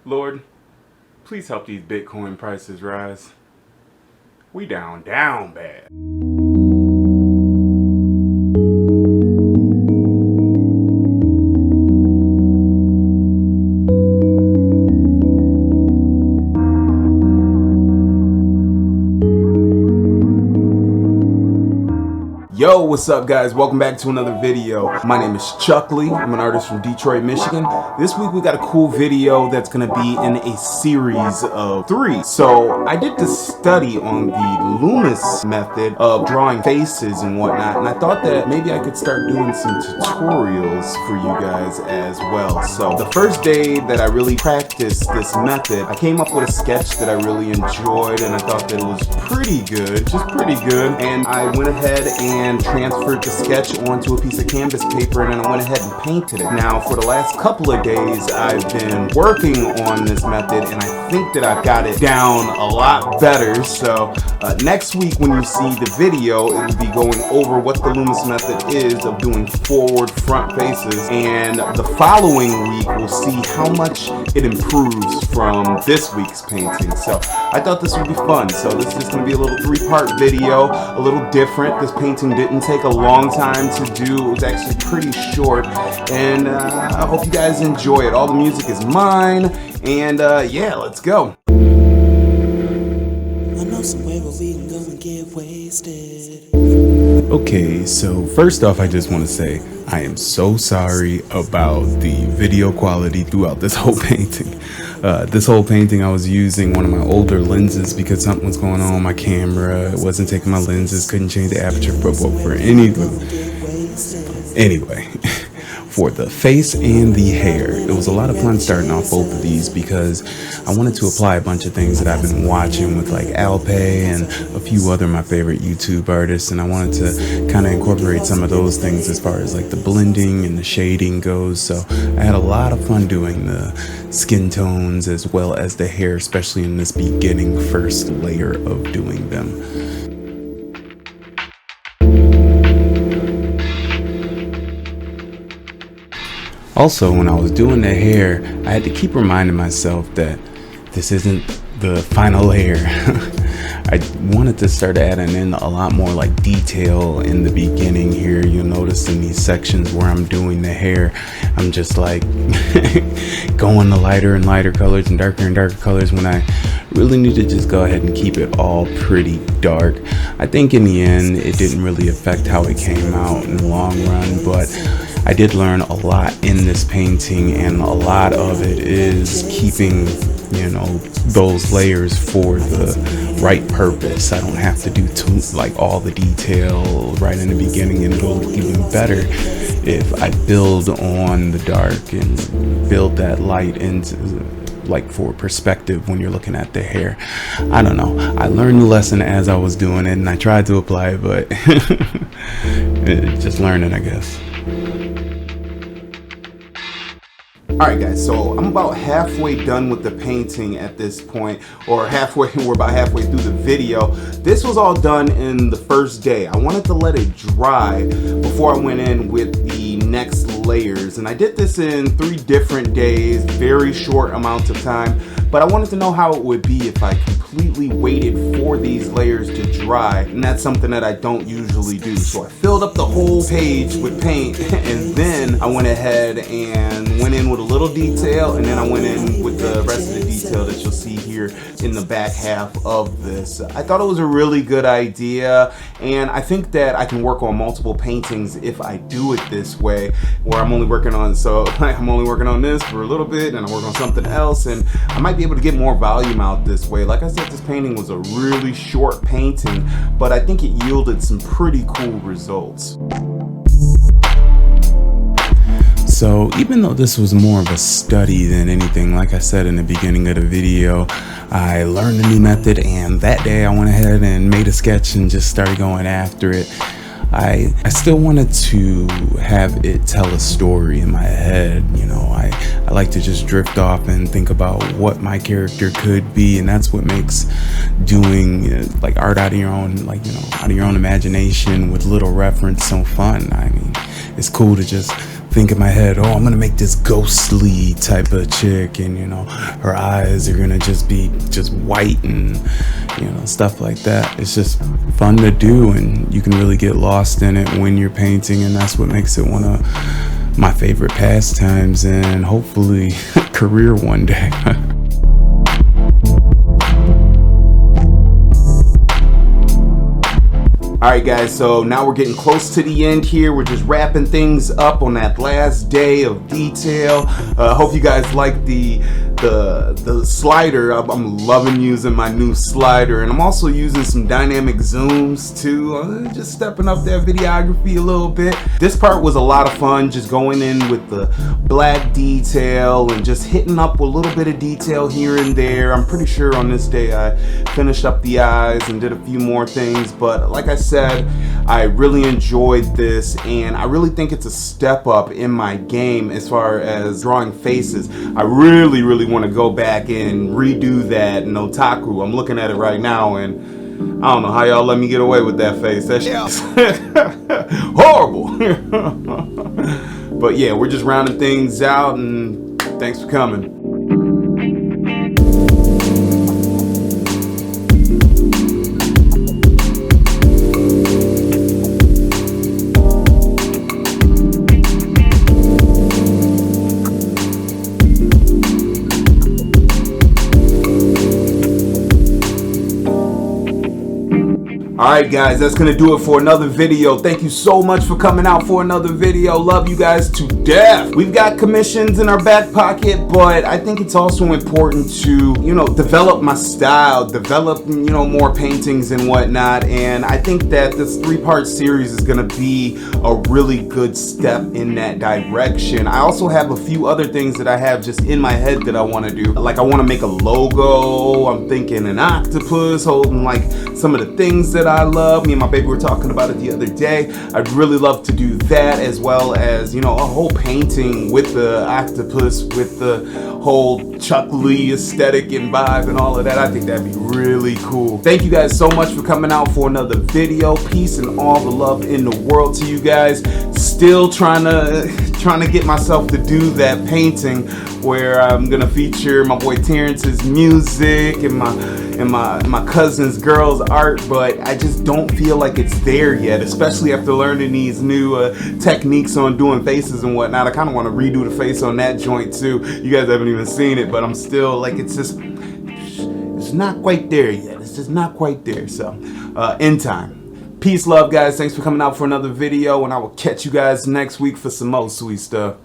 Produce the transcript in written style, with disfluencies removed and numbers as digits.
Lord, please help these Bitcoin prices rise. We down bad. Yo, what's up guys? Welcome back to another video. My name is Chuck Lee. I'm an artist from Detroit, Michigan. This week we got a cool video that's gonna be in a series of 3. So I did this study on the Loomis method of drawing faces and whatnot, and I thought that maybe I could start doing some tutorials for you guys as well. So the first day that I really practiced this method, I came up with a sketch that I really enjoyed, and I thought that it was pretty good, just pretty good, and I went ahead and transferred the sketch onto a piece of canvas paper, and then I went ahead and painted it. Now for the last couple of days I've been working on this method, and I think that I've got it down a lot better. So next week when you see the video, it will be going over what the Loomis method is of doing forward front faces, and the following week we'll see how much it improves from this week's painting. So I thought this would be fun. So this is going to be a little 3-part video, a little different. This painting didn't take a long time to do. It was actually pretty short, and I hope you guys enjoy it. All the music is mine, and yeah, let's go. I know somewhere where we can go and get wasted. Okay, so first off, I just want to say I am so sorry about the video quality throughout this whole painting. This whole painting I was using one of my older lenses because something was going on with my camera. It wasn't taking my lenses, couldn't change the aperture, but for anyway, for the face and the hair, it was a lot of fun starting off both of these because I wanted to apply a bunch of things that I've been watching with like Alpay and a few other my favorite YouTube artists, and I wanted to kind of incorporate some of those things as far as like the blending and the shading goes. So I had a lot of fun doing the skin tones as well as the hair, especially in this beginning first layer of doing them. Also, when I was doing the hair, I had to keep reminding myself that this isn't the final layer. I wanted to start adding in a lot more like detail in the beginning here. You'll notice in these sections where I'm doing the hair, I'm just like going to lighter and lighter colors and darker colors when I really need to just go ahead and keep it all pretty dark. I think in the end, it didn't really affect how it came out in the long run, but I did learn a lot in this painting, and a lot of it is keeping, you know, those layers for the right purpose. I don't have to do like all the detail right in the beginning, and it'll look even better if I build on the dark and build that light into like for perspective when you're looking at the hair. I don't know, I learned the lesson as I was doing it, and I tried to apply it, but just learning, I guess. Alright guys, so I'm about halfway done with the painting at this point, or we're about halfway through the video. This was all done in the first day. I wanted to let it dry before I went in with the next layers, and I did this in 3 different days, very short amounts of time, but I wanted to know how it would be if I completely waited for these layers to dry, and that's something that I don't usually do. So I filled up the whole page with paint, and then I went ahead and went in with a little detail, and then I went in with the rest of the detail that you'll see here in the back half of this. I thought it was a really good idea, and I think that I can work on multiple paintings if I do it this way, where I'm only working on this for a little bit, and I work on something else, and I might be able to get more volume out this way. Like I said, this painting was a really short painting, but I think it yielded some pretty cool results. So even though this was more of a study than anything, like I said in the beginning of the video, I learned a new method, and that day I went ahead and made a sketch and just started going after it. I still wanted to have it tell a story in my head. You know, I like to just drift off and think about what my character could be, and that's what makes doing like art out of your own, like, you know, out of your own imagination with little reference so fun. I mean, it's cool to just think in my head, oh, I'm gonna make this ghostly type of chick, and you know, her eyes are gonna just be just white and you know, stuff like that. It's just fun to do, and you can really get lost in it when you're painting, and that's what makes it one of my favorite pastimes and hopefully career one day. Alright guys, so now we're getting close to the end here. We're just wrapping things up on that last day of detail. Hope you guys like the slider. I'm loving using my new slider, and I'm also using some dynamic zooms too, just stepping up that videography a little bit. This part was a lot of fun, just going in with the black detail and just hitting up a little bit of detail here and there. I'm pretty sure on this day I finished up the eyes and did a few more things, but like I said, I really enjoyed this, and I really think it's a step up in my game as far as drawing faces. I really want to go back and redo that in Otaku. I'm looking at it right now, and I don't know how y'all let me get away with that face. That shit's horrible. But yeah, we're just rounding things out, and thanks for coming. Alright guys, that's gonna do it for another video. Thank you so much for coming out for another video. Love you guys to death. We've got commissions in our back pocket, but I think it's also important to, you know, develop my style, develop, you know, more paintings and whatnot. And I think that this 3-part series is gonna be a really good step in that direction. I also have a few other things that I have just in my head that I wanna do. Like I wanna make a logo. I'm thinking an octopus holding like some of the things that I love. Me and my baby were talking about it the other day. I'd really love to do that, as well as, you know, a whole painting with the octopus, with the whole Chuck Lee aesthetic and vibe and all of that. I think that'd be really cool. Thank you guys so much for coming out for another video. Peace and all the love in the world to you guys. Still trying to get myself to do that painting where I'm gonna feature my boy Terrence's music and my cousin's girl's art, but I just don't feel like it's there yet, especially after learning these new techniques on doing faces and whatnot. I kind of want to redo the face on that joint too. You guys haven't even seen it, but I'm still like, it's not quite there yet. It's just not quite there. So in time. Peace, love guys. Thanks for coming out for another video, and I will catch you guys next week for some more sweet stuff.